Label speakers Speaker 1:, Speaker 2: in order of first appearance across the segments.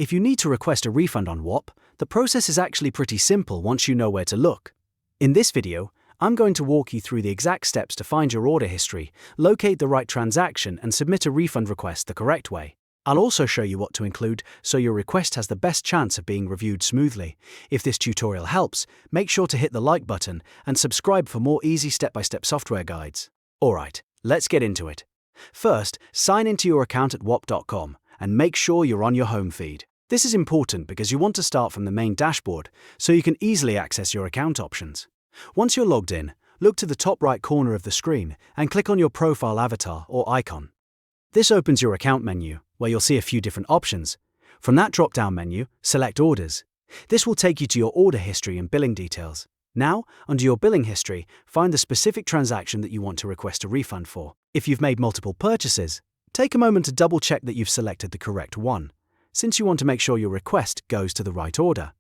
Speaker 1: If you need to request a refund on Whop, the process is actually pretty simple once you know where to look. In this video, I'm going to walk you through the exact steps to find your order history, locate the right transaction, and submit a refund request the correct way. I'll also show you what to include so your request has the best chance of being reviewed smoothly. If this tutorial helps, make sure to hit the like button and subscribe for more easy step-by-step software guides. Alright, let's get into it. First, sign into your account at whop.com and make sure you're on your home feed. This is important because you want to start from the main dashboard so you can easily access your account options. Once you're logged in, look to the top right corner of the screen and click on your profile avatar or icon. This opens your account menu, where you'll see a few different options. From that drop-down menu, select Orders. This will take you to your order history and billing details. Now, under your billing history, find the specific transaction that you want to request a refund for. If you've made multiple purchases, take a moment to double-check that you've selected the correct one, since you want to make sure your request goes to the right order.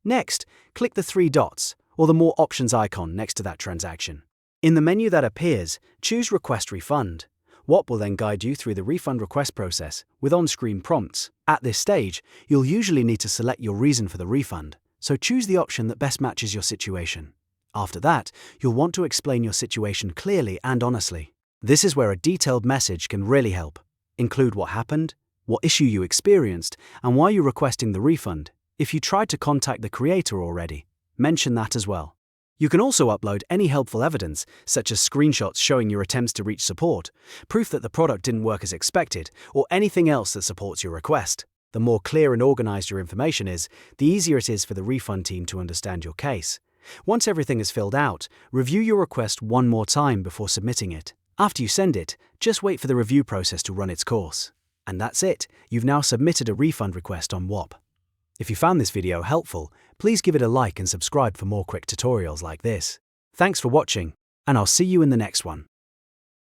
Speaker 1: Next, click the three dots, or the More Options icon next to that transaction. In the menu that appears, choose Request Refund. Whop will then guide you through the refund request process with on-screen prompts. At this stage, you'll usually need to select your reason for the refund, so choose the option that best matches your situation. After that, you'll want to explain your situation clearly and honestly. This is where a detailed message can really help. Include what happened, what issue you experienced, and why you're requesting the refund. If you tried to contact the creator already, mention that as well. You can also upload any helpful evidence, such as screenshots showing your attempts to reach support, proof that the product didn't work as expected, or anything else that supports your request. The more clear and organized your information is, the easier it is for the refund team to understand your case. Once everything is filled out, review your request one more time before submitting it. After you send it, just wait for the review process to run its course. And that's it, you've now submitted a refund request on Whop. If you found this video helpful, please give it a like and subscribe for more quick tutorials like this. Thanks for watching, and I'll see you in the next one.